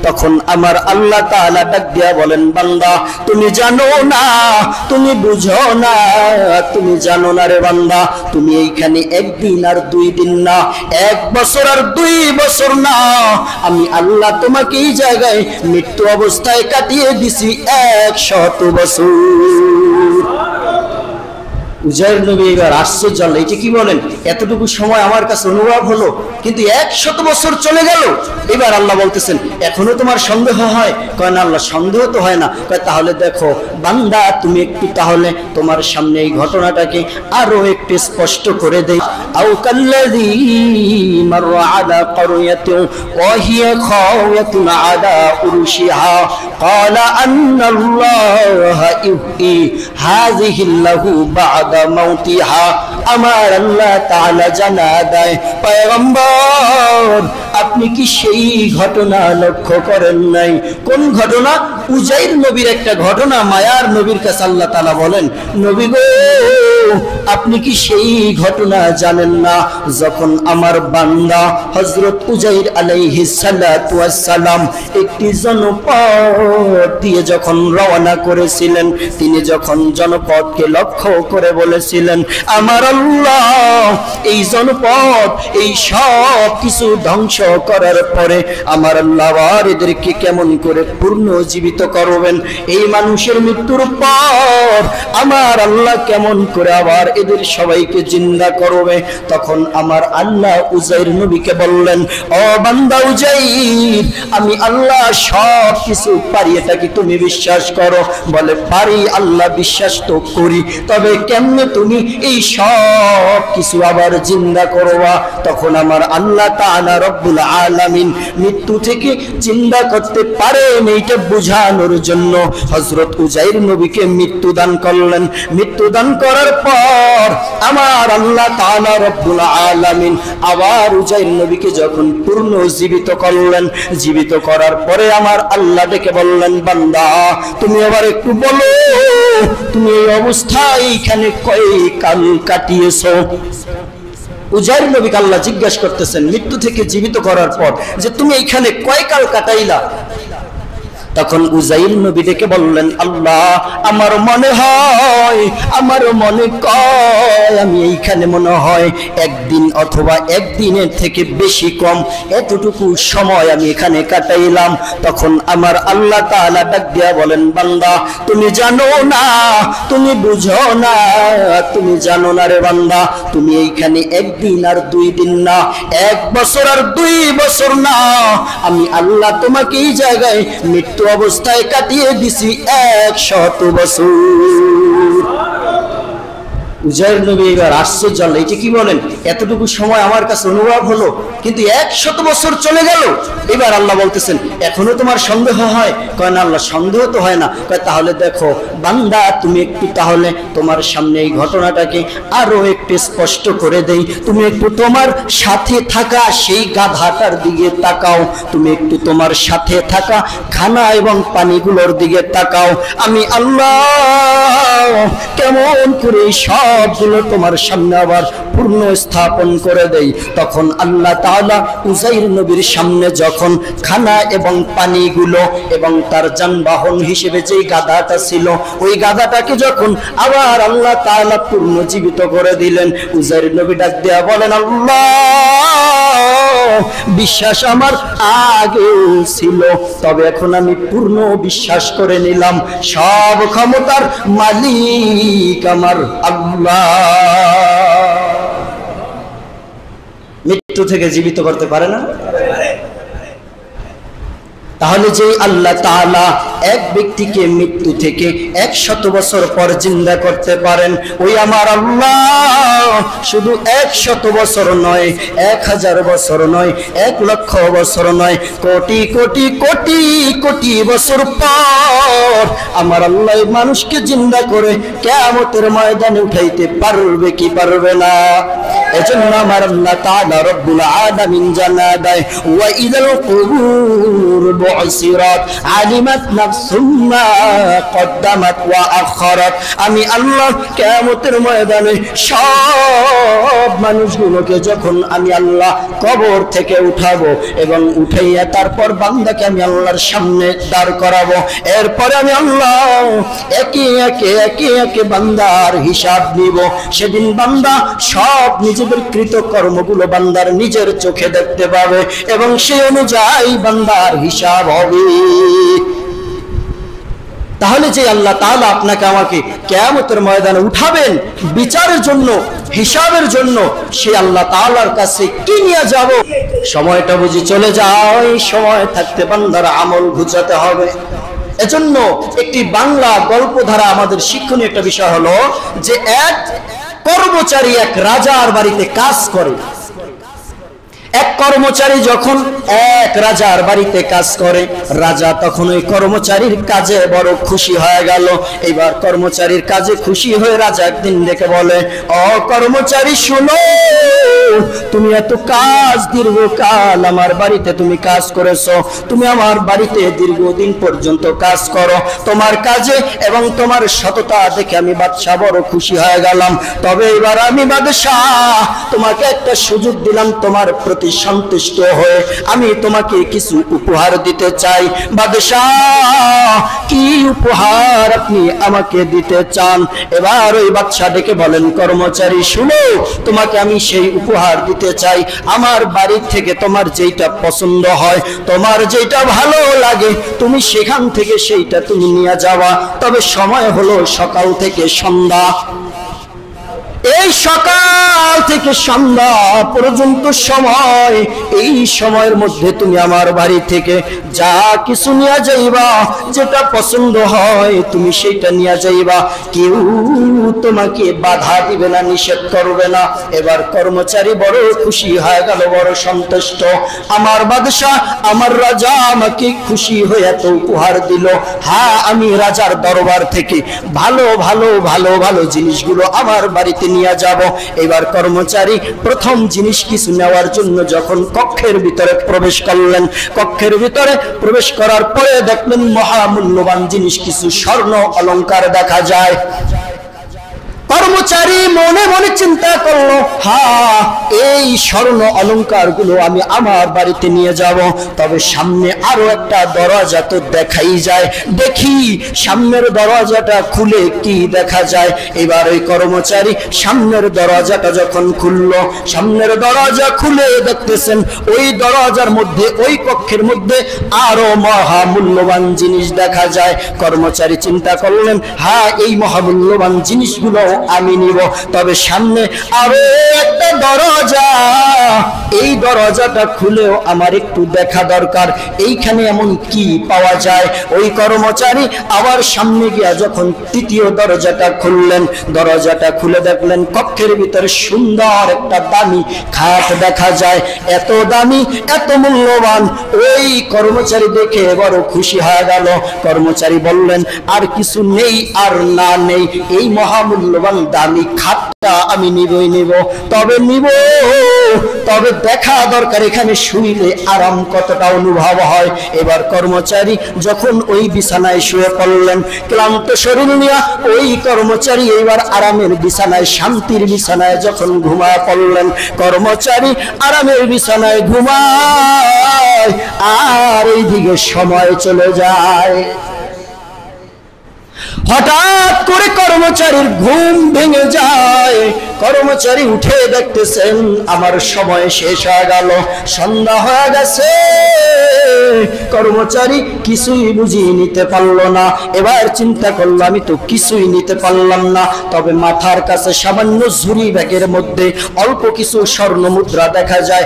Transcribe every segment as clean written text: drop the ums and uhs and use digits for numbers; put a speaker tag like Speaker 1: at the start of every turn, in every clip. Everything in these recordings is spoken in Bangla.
Speaker 1: তখন আমার আল্লাহ তাআলা ডাক দিয়া বলেন, বান্দা তুমি জানো না, তুমি বুঝো না, তুমি জানো না রে বান্দা, তুমি এইখানে একদিন আর 2 দিন না, 1 বছর আর 2 বছর না, আমি আল্লাহ তোমাকে এই জায়গায় মৃত্যু অবস্থায় কাটিয়ে দিছি 100 বছর। উজাইর নবী এবার আশ্চর্য হলেন, এটা কি বলেন, এতটুকু সময় আমার কাছে অনুভব হলো, কিন্তু 100 বছর চলে গেল। এবার আল্লাহ বলতেছেন, এখনো তোমার সন্দেহ হয়? কয় না আল্লাহ, সন্দেহ তো হয় না। কয় তাহলে দেখো বান্দা, তুমি একটু তাহলে তোমার সামনে এই ঘটনাটাকে আরো একটু স্পষ্ট করে দেই। আও কাল্লাযী মাররা আলা ক্বরিয়াতিন ওয়া হিয়া খাওয়াতুন আলা উরুশিহা ক্বালা আন্নাল্লাহা ইউহয়ী হাযিহিল্লাহু বা'দা মাউতিহা। আমার আল্লাহ তাআলা জানা দেয়, পয়গম্বর আপনি কি সেই ঘটনা লক্ষ্য করেন নাই? কোন ঘটনা? উজাইর নবীর একটা ঘটনা মায়ার নবীর কাছে আল্লাহ তাআলা বলেন, নবী গো আপনি কি সেই ঘটনা জানেন না, যখন আমার বান্দা হযরত উজাইর আলাইহিস সালাতু ওয়াস সালাম একটি জনপদ দিয়ে যখন রওনা করেছিলেন, তিনি যখন জনপদকে লক্ষ্য করে বলেছিলেন, আমার আল্লাহ এই জনপদ এই সব কিছু ধ্বংস করার পরে আমার আল্লাহ আর এদেরকে কেমন করে পুনর্জীবিত করবেন, এই মানুষের মৃত্যুর পর আমার আল্লাহ কেমন করে আবার এদের সবাইকে জিন্দা করবে। তখন আমার আল্লাহ উজাইর নবীকে বললেন, ও বান্দা উজাইর, আমি আল্লাহ সব কিছু পারি, এটা কি তুমি বিশ্বাস করো? বলে পারি আল্লাহ, বিশ্বাস তো করি, তবে কেমনে তুমি এই সব কিছু আবার জিন্দা করবা? তখন আমার আল্লাহ তাআলা রব্বুল আলামিন মৃত্যু থেকে জিন্দা করতে পারেন এইটা বোঝানোর জন্য হযরত উজাইর নবীকে মৃত্যু দান করলেন। মৃত্যু দান করার পর আমার আল্লাহ তাআলা রব্বুল আলামিন আবার উজাইর নবীকে যখন পুনর্জীবিত করলেন, জীবিত করার পরে আমার আল্লাহ ডেকে বললেন, বান্দা তুমি আবার একটু বলো, তুমি এই অবস্থায় এখানে কয় কাল কাটিয়েছো? উজাইর নবীকে আল্লাহ জিজ্ঞাসা করতেছেন মৃত্যু থেকে জীবিত করার পর, যে তুমি এইখানে কয় কাল কাটাইলা? তখন উজাইর নবী ডেকে বললেন, আল্লাহ আমার মনে হয়, আমার মনে কয় আমি এইখানে মনে হয় 1 দিন অথবা 1 দিনের থেকে বেশি কম এতটুকু সময় আমি এখানে কাটাইলাম। তখন আমার আল্লাহ তাআলা ডাক দিয়া বলেন, বান্দা তুমি জানো না, তুমি বুঝো না, তুমি জানো না রে বান্দা, তুমি এইখানে 1 দিন আর 2 দিন না, 1 বছর আর 2 বছর না, আমি আল্লাহ তোমাকে এই জায়গায় মৃত্যু অবস্থায় কাটিয়ে দিছি 100 বছর। উজাইর নবী এবার আশ্চর্য হলেন, এটা কি বলেন, এতটুকু সময় আমার কাছে অনুভব হলো, কিন্তু 100 বছর চলে গেল। এবার আল্লাহ বলতেছেন, এখনো তোমার সন্দেহ হয়? কয় না আল্লাহ, সন্দেহ তো হয় না। কয় তাহলে দেখো বান্দা, তুমি একটু তাহলে তোমার সামনে এই ঘটনাটাকে আরো একটু স্পষ্ট করে দেই। তুমি একটু তোমার সাথে থাকা সেই গাধাটার দিকে তাকাও, তুমি একটু তোমার সাথে থাকা খানা এবং পানিগুলোর দিকে তাকাও। আমি আল্লাহ কেমন করে সবগুলো তোমার সামনে আবার পূর্ণ স্থাপন করে দেই। তখন আল্লাহ তাআলা উজাইর নবীর সামনে যখন খানা এবং পানিগুলো এবং তার যানবাহন হিসেবে যে গাধাটা ছিল, ওই গাধাটাকে যখন আবার আল্লাহ তাআলা পূর্ণ জীবিত করে দিলেন, উজাইর নবী ডাক দেয়া বলেন, আল্লাহ বিশ্বাস আমার আগে ছিল, তবে এখন আমি পূর্ণ বিশ্বাস করে নিলাম, সব ক্ষমতার মালিক আমার আল্লাহ। মৃত্যু থেকে জীবিত করতে পারে না? তাহলে যে আল্লাহ তাআলা এক ব্যক্তিকে মৃত্যু থেকে 100 বছর পর জিন্দা করতে পারেন, ওই আমার আল্লাহ শুধু 100 বছর নয়, 1000 বছর নয়, 1 লক্ষ বছর নয়, কোটি কোটি কোটি কোটি বছর পর আমার আল্লাহ মানুষকে জিন্দা করে কিয়ামতের ময়দানে উঠাইতে পারবে কি পারবে না? এজন্য আমার আল্লাহ তাআলা রব্বুল আলামিন জানা দেয়, ওয়া ইযাল কুবুর উসিরাত আলিমাত নাফসুম মা কদ্দামাত ওয়া আখারাত। আমি আল্লাহ কিয়ামতের ময়দানে সব মানুষগুলোকে যখন আমি আল্লাহ কবর থেকে উঠাবো এবং উঠাইয়া তারপর বান্দাকে আমি আল্লাহর সামনে দাঁড় করাবো, এরপরে আমি আল্লাহ একে একে বান্দার হিসাব নিব। সেদিন বান্দা সব নিজেদের কৃত কর্মগুলো বান্দার নিজের চোখে দেখতে পাবে এবং সেই অনুযায়ী বান্দার হিসাব হবে। তাহলে যে আল্লাহ তাআলা আপনাকে আমাকে কিয়ামতের ময়দানে উঠাবেন বিচারের জন্য, হিসাবের জন্য, সেই আল্লাহ তাআলার কাছে কি নিয়ে যাব? সময়টা বুঝি চলে যায়, সময় থাকতে বান্দার আমল ঘুচাতে হবে। এজন্য একটি বাংলা গল্প ধারা আমাদের শিক্ষণীয় একটা বিষয় হলো যে এক কর্মচারী এক রাজার বাড়িতে কাজ করে। এক কর্মচারী যখন এক রাজার বাড়িতে কাজ করে, রাজা তখন ওই কর্মচারীর কাজে বড় খুশি হয়ে গেল। এবার কর্মচারীর কাজে খুশি হয়ে রাজা একদিন ডেকে বলে, ও কর্মচারী শোনো, তুমি এত কাজ দীর্ঘকাল আমার বাড়িতে তুমি কাজ করেছো, তুমি আমার বাড়িতে দীর্ঘদিন পর্যন্ত কাজ করো, তোমার কাজে এবং তোমার সততা দেখে আমি বাদশা বড় খুশি হয়ে গেলাম। তবে এবার আমি বাদশা তোমাকে একটা সুযোগ দিলাম, তোমার প্রতি সন্তুষ্ট হয়ে আমি তোমাকে কিছু উপহার দিতে চাই। বাদশাহ কি উপহার আপনি আমাকে দিতে চান? এবার ওই বাদশা ডেকে বলেন, কর্মচারী শুনো, তোমাকে আমি সেই উপহার দিতে চাই। আমার বাড়ি থেকে তোমার যেটা পছন্দ হয়, তোমার যেটা ভালো লাগে, তুমি সেখান থেকে সেইটা তুমি নিয়ে যাওয়া। তবে সময় হলো সকাল থেকে সন্ধ্যা। এই সকাল থেকে সন্ধ্যা পর্যন্ত সময়, এই সময়ের মধ্যে তুমি আমার বাড়ি থেকে যা কিছু নিয়ে যাইবা, যেটা পছন্দ হয় তুমি সেইটা নিয়ে যাইবা, কেউ তোমাকে বাধা দিবে না, নিষেধ করবে না। এবার কর্মচারী বড় খুশি হয়ে গেল, বড় সন্তুষ্ট। আমার বাদশাহ, আমার রাজা আমাকে খুশি হয়ে এত উপহার দিল, হ্যাঁ আমি রাজার দরবার থেকে ভালো ভালো ভালো ভালো জিনিসগুলো আমার বাড়িতে নিয়ে যাব। এবার কর্মচারী প্রথম জিনিস কিছু নেওয়ার জন্য যখন কক্ষের ভিতরে প্রবেশ করলেন, কক্ষের ভিতরে প্রবেশ করার পরে দেখলেন মহামূল্যবান জিনিস কিছু স্বর্ণ অলংকার দেখা যায়। কর্মচারী মনে মনে চিন্তা করলো, হ্যাঁ এই স্বর্ণ অলংকার গুলো আমি আমার বাড়িতে নিয়ে যাব। তবে সামনে আরো একটা দরজা তো দেখাই যায়, দেখি সামনের দরজাটা খুলে কি দেখা যায়। এবার ওই কর্মচারী সামনের দরজাটা যখন খুললো, সামনের দরজা খুলে দেখতেছেন ওই দরজার মধ্যে, ওই কক্ষের মধ্যে আরো মহামূল্যবান জিনিস দেখা যায়। কর্মচারী চিন্তা করলেন, হ্যাঁ এই মহামূল্যবান জিনিসগুলো আমি নিব। তবে সামনে আরো একটা দরজা, এই দরজাটা খুলেও আমার একটু দেখা দরকার, এইখানে এমন কি পাওয়া যায়। ওই কর্মচারী আবার সামনে গিয়া যখন তৃতীয় দরজাটা খুললেন, দরজাটা খুলে দেখলেন কক্ষের ভিতরে সুন্দর একটা দামি খাট দেখা যায়। এত দামি, এত মূল্যবান, ওই কর্মচারী দেখে বড় খুশি হয়ে গেল। কর্মচারী বললেন, আর কিছু নেই আর না নেই, এই মহামূল্যবান দামি খাটটা আমি নিবই নিব। তবে নিব, তবে দেখা দরকার এখানে শুইলে আরাম কতটা অনুভব হয়। এবার কর্মচারী যখন ওই বিছানায় শুয়ে পড়লেন, ক্লান্ত শরীর নিয়ে ওই কর্মচারী এবার আরামের বিছানায়, শান্তির বিছানায় যখন ঘুমায় পড়লেন, কর্মচারী আরামের বিছানায় ঘুমায় আর এইদিকে সময় চলে যায়। হঠাৎ করে কর্মচারীর ঘুম ভেঙে যায়। কর্মচারী উঠে দেখতেছেন আমার সময় শেষ হয়ে গেল, সন্ধ্যা হয়ে গেছে। কর্মচারী কিছুই বুঝিয়ে নিতে পারলো না। এবার চিন্তা করলো, আমি তো কিছুই নিতে পারলাম না। তবে মাথার কাছে সামান্য ঝুরি ব্যাগের মধ্যে অল্প কিছু স্বর্ণ মুদ্রা দেখা যায়,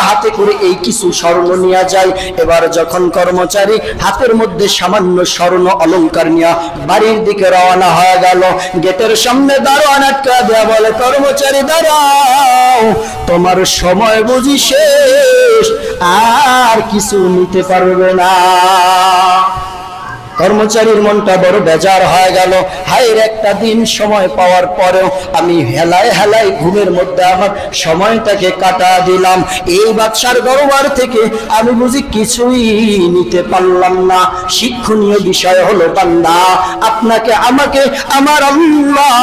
Speaker 1: হাতে করে এই কিছু স্বর্ণ নিয়ে যায়। এবার যখন কর্মচারী হাতের মধ্যে সামান্য স্বর্ণ অলংকার নিয়ে বাড়ির দিকে রওনা হয়ে গেল, গেটের সামনে দারোয়ান আটকা দেয়া বলে, কর্মচারী দাঁড়াও, তোমার সময় বুঝি শেষ, আর কিছু নিতে পারবে না। কর্মচারীর মনটা বড় বেজার হয়ে গেল। হায়ের একটা দিন সময় পাওয়ার পরেও আমি হেলায় হেলায় ঘুমের মধ্যে আমার সময়টাকে কাটা দিলাম। এই বাদশার দরবার থেকে আমি বুঝি কিছুই নিতে পারলাম না। শিক্ষণীয় বিষয় হলো বান্দা, আপনাকে আমাকে আমার আল্লাহ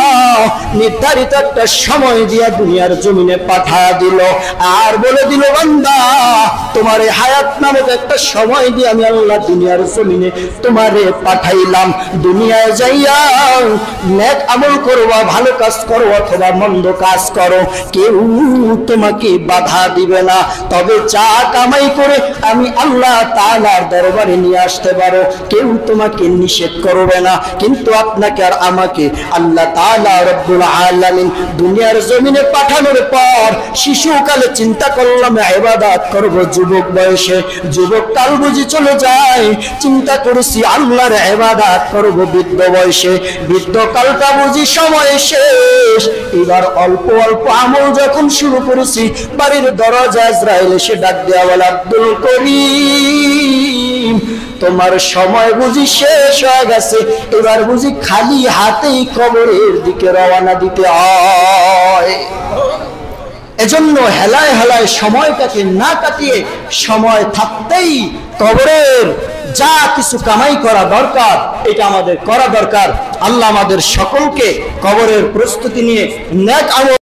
Speaker 1: নির্ধারিত একটা সময় দিয়া দুনিয়ার জমিনে পাঠা দিল, আর বলে দিল বান্দা তোমার এই হায়াত নামক একটা সময় দিয়ে আমি আল্লাহ দুনিয়ার জমিনে তোমারে পাঠাইলাম। দুনিয়ায় যাইয়া নেক আমল করবা, ভালো কাজ করো অথবা মন্দ কাজ করো, কেউ তোমাকে বাধা দিবে না। তবে চা কামাই করে আমি আল্লাহ তাআলার দরবারে নিয়ে আসতে পারো, কেউ তোমাকে নিষেধ করবে না। কিন্তু আপনাকে আর আমাকে আল্লাহ তাআলা রব্বুল আলামিন দুনিয়ার জমিনে পাঠানোর পর শিশুকালে চিন্তা করলাম ইবাদত করব, যুবক বয়সে যুবক কাল বুঝি চলে যায়, চিন্তা করেছি আল্লাহর ইবাদত করব বৃদ্ধ বয়সে, বৃদ্ধ কালটা বুঝি সময় শেষ। এবার অল্প অল্প আমল যখন শুরু করেছি, বাড়ির দরজা আজরাইল এসে ডাক দেয়া বলে আব্দুল করিম তোমার সময় বুঝি শেষ হয়ে গেছে, এবার বুঝি খালি হাতেই কবরের দিকে রওনা দিতে হয়। এজন্য হেলায় হেলায় সময়টাকে না কাটিয়ে সময় থাকতেই কবরের যা কিছু কামাই করা দরকার এটা আমাদের করা দরকার। আল্লাহ আমাদের সকলকে কবরের প্রস্তুতি নিয়ে নেক আমল